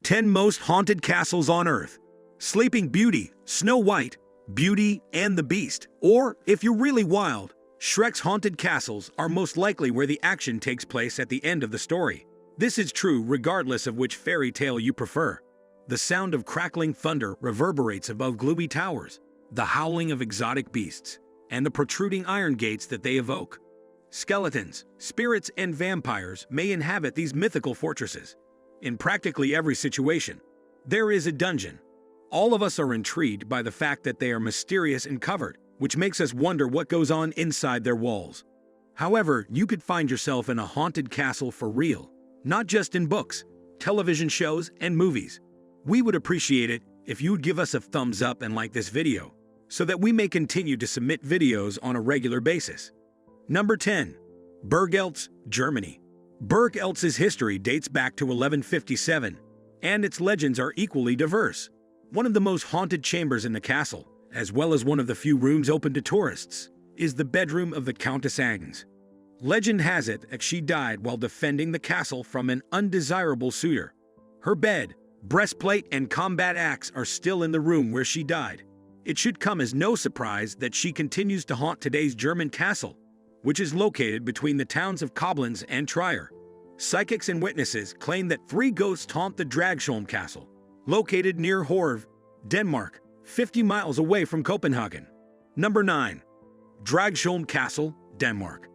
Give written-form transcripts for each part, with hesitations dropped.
10 Most Haunted Castles on Earth. Sleeping Beauty, Snow White, Beauty and the Beast. Or, if you're really wild, Shrek's haunted castles are most likely where the action takes place at the end of the story. This is true regardless of which fairy tale you prefer. The sound of crackling thunder reverberates above gloomy towers, the howling of exotic beasts, and the protruding iron gates that they evoke. Skeletons, spirits, and vampires may inhabit these mythical fortresses. In practically every situation, there is a dungeon. All of us are intrigued by the fact that they are mysterious and covered, which makes us wonder what goes on inside their walls. However, you could find yourself in a haunted castle for real, not just in books, television shows, and movies. We would appreciate it if you'd give us a thumbs up and like this video, so that we may continue to submit videos on a regular basis. Number 10. Burg-Eltz, Germany. Burg-Eltz's history dates back to 1157, and its legends are equally diverse. One of the most haunted chambers in the castle, as well as one of the few rooms open to tourists, is the bedroom of the Countess Agnes. Legend has it that she died while defending the castle from an undesirable suitor. Her bed, breastplate, and combat axe are still in the room where she died. It should come as no surprise that she continues to haunt today's German castle, which is located between the towns of Koblenz and Trier. Psychics and witnesses claim that 3 ghosts haunt the Dragsholm Castle, located near Horv, Denmark, 50 miles away from Copenhagen. Number 9. Dragsholm Castle, Denmark.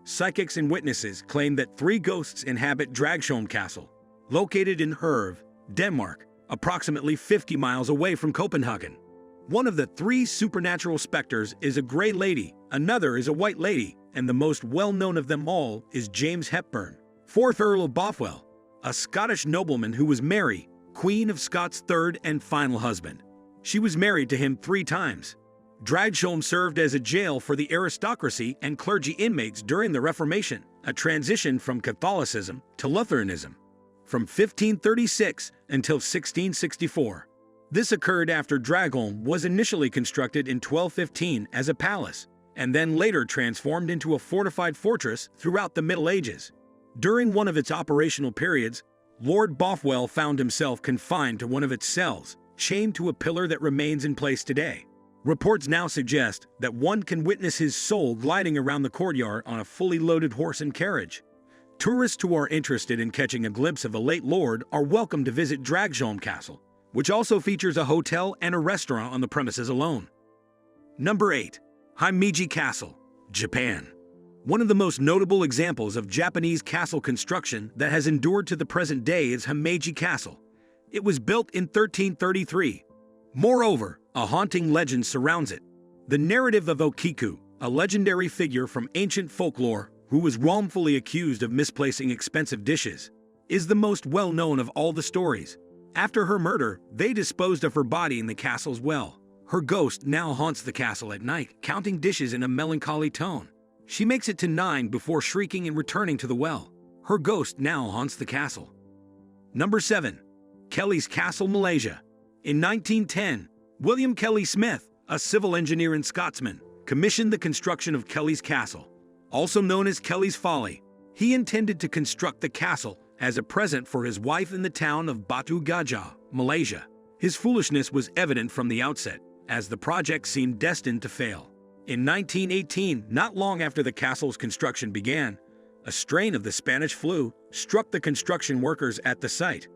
Psychics and witnesses claim that 3 ghosts inhabit Dragsholm Castle, located in Herv, Denmark, approximately 50 miles away from Copenhagen. One of the 3 supernatural specters is a gray lady, another is a white lady, and the most well-known of them all is James Hepburn, 4th Earl of Bothwell, a Scottish nobleman who was Mary, Queen of Scots' third and final husband. She was married to him 3 times. Dragsholm served as a jail for the aristocracy and clergy inmates during the Reformation, a transition from Catholicism to Lutheranism, from 1536 until 1664. This occurred after Dragsholm was initially constructed in 1215 as a palace, and then later transformed into a fortified fortress throughout the Middle Ages. During one of its operational periods, Lord Bothwell found himself confined to one of its cells, chained to a pillar that remains in place today. Reports now suggest that one can witness his soul gliding around the courtyard on a fully loaded horse and carriage. Tourists who are interested in catching a glimpse of the late lord are welcome to visit Dragsholm Castle, which also features a hotel and a restaurant on the premises alone. Number 8. Himeji Castle, Japan. One of the most notable examples of Japanese castle construction that has endured to the present day is Himeji Castle. It was built in 1333. Moreover, a haunting legend surrounds it. The narrative of Okiku, a legendary figure from ancient folklore who was wrongfully accused of misplacing expensive dishes, is the most well-known of all the stories. After her murder, they disposed of her body in the castle's well. Her ghost now haunts the castle at night, counting dishes in a melancholy tone. She makes it to 9 before shrieking and returning to the well. Her ghost now haunts the castle. Number 7. Kelly's Castle, Malaysia. In 1910, William Kelly Smith, a civil engineer and Scotsman, commissioned the construction of Kelly's Castle, also known as Kelly's Folly. He intended to construct the castle as a present for his wife in the town of Batu Gajah, Malaysia. His foolishness was evident from the outset, as the project seemed destined to fail. In 1918, not long after the castle's construction began, a strain of the Spanish flu struck the construction workers at the site.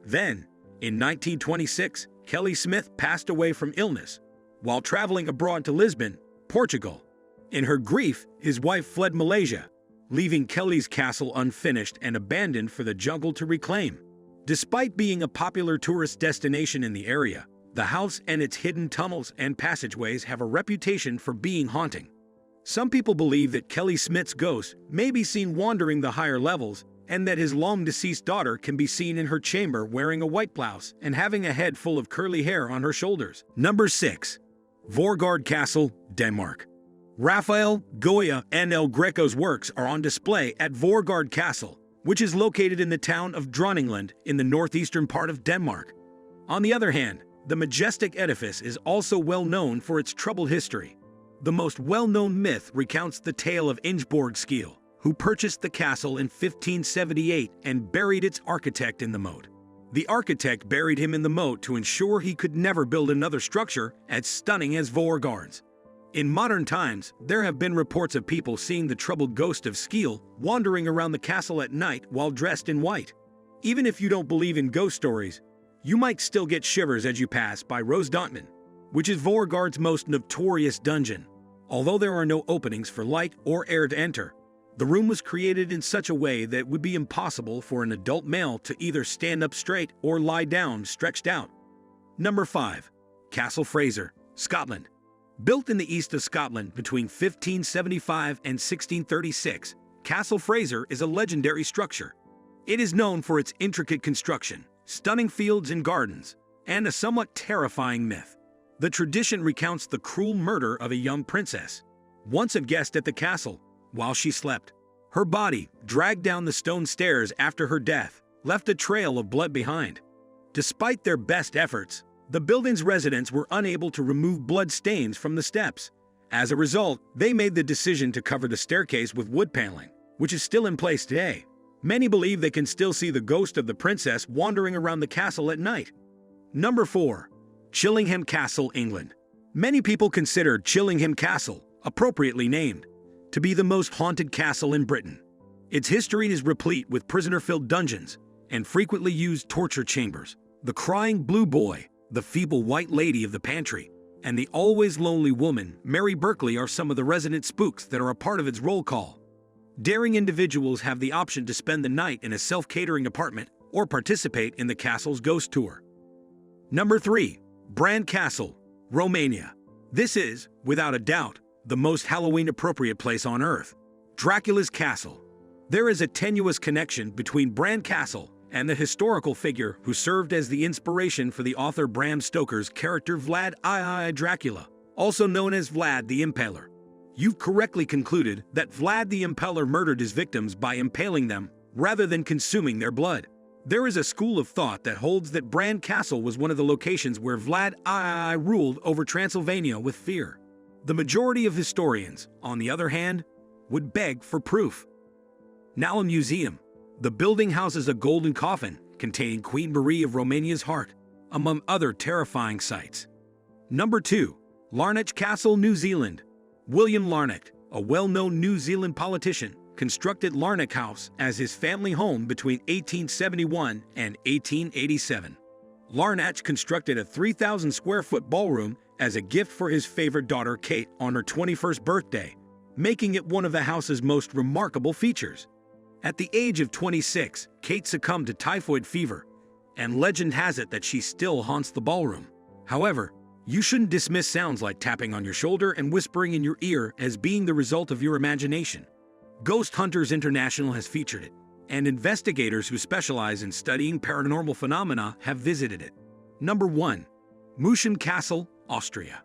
Then, in 1926, Kelly Smith passed away from illness while traveling abroad to Lisbon, Portugal. In her grief, his wife fled Malaysia, leaving Kelly's castle unfinished and abandoned for the jungle to reclaim. Despite being a popular tourist destination in the area, the house and its hidden tunnels and passageways have a reputation for being haunting. Some people believe that Kelly Smith's ghost may be seen wandering the higher levels, and that his long-deceased daughter can be seen in her chamber wearing a white blouse and having a head full of curly hair on her shoulders. Number 6. Vorgård Castle, Denmark. Raphael, Goya, and El Greco's works are on display at Vorgård Castle, which is located in the town of Dronninglund in the northeastern part of Denmark. On the other hand, the majestic edifice is also well known for its troubled history. The most well-known myth recounts the tale of Ingeborg Skeel, who purchased the castle in 1578 and buried its architect in the moat. The architect buried him in the moat to ensure he could never build another structure as stunning as Beauregard's. In modern times, there have been reports of people seeing the troubled ghost of Skeel wandering around the castle at night while dressed in white. Even if you don't believe in ghost stories, you might still get shivers as you pass by Rose Dontman, which is Beauregard's most notorious dungeon. Although there are no openings for light or air to enter, the room was created in such a way that it would be impossible for an adult male to either stand up straight or lie down stretched out. Number 5. Castle Fraser, Scotland. Built in the east of Scotland between 1575 and 1636, Castle Fraser is a legendary structure. It is known for its intricate construction, stunning fields and gardens, and a somewhat terrifying myth. The tradition recounts the cruel murder of a young princess, once a guest at the castle, while she slept. Her body, dragged down the stone stairs after her death, left a trail of blood behind. Despite their best efforts, the building's residents were unable to remove blood stains from the steps. As a result, they made the decision to cover the staircase with wood paneling, which is still in place today. Many believe they can still see the ghost of the princess wandering around the castle at night. Number 4. Chillingham Castle, England. Many people consider Chillingham Castle, appropriately named, to be the most haunted castle in Britain. Its history is replete with prisoner-filled dungeons and frequently used torture chambers. The crying blue boy, the feeble white lady of the pantry, and the always lonely woman, Mary Berkeley, are some of the resident spooks that are a part of its roll call. Daring individuals have the option to spend the night in a self-catering apartment or participate in the castle's ghost tour. Number 3. Bran Castle, Romania. This is, without a doubt, the most Halloween-appropriate place on Earth. Dracula's Castle. There is a tenuous connection between Bran Castle and the historical figure who served as the inspiration for the author Bram Stoker's character Vlad I Dracula, also known as Vlad the Impaler. You've correctly concluded that Vlad the Impaler murdered his victims by impaling them rather than consuming their blood. There is a school of thought that holds that Bran Castle was one of the locations where Vlad I ruled over Transylvania with fear. The majority of historians, on the other hand, would beg for proof. Now a museum. The building houses a golden coffin containing Queen Marie of Romania's heart, among other terrifying sights. Number 2. Larnach Castle, New Zealand. William Larnach, a well-known New Zealand politician, constructed Larnach House as his family home between 1871 and 1887. Larnach constructed a 3,000-square-foot ballroom as a gift for his favorite daughter Kate on her 21st birthday, making it one of the house's most remarkable features. At the age of 26, Kate succumbed to typhoid fever, and legend has it that she still haunts the ballroom. However, you shouldn't dismiss sounds like tapping on your shoulder and whispering in your ear as being the result of your imagination. Ghost Hunters International has featured it, and investigators who specialize in studying paranormal phenomena have visited it. Number 1. München Castle, Austria.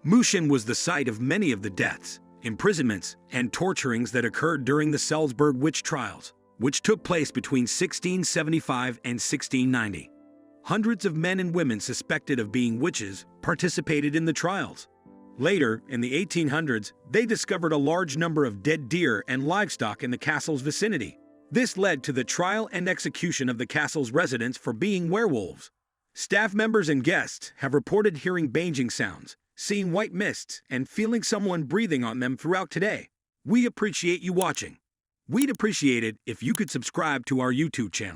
München was the site of many of the deaths, imprisonments, and torturings that occurred during the Salzburg witch trials, which took place between 1675 and 1690. Hundreds of men and women suspected of being witches participated in the trials. Later, in the 1800s, they discovered a large number of dead deer and livestock in the castle's vicinity. This led to the trial and execution of the castle's residents for being werewolves. Staff members and guests have reported hearing banging sounds, seeing white mists, and feeling someone breathing on them throughout today. We appreciate you watching. We'd appreciate it if you could subscribe to our YouTube channel.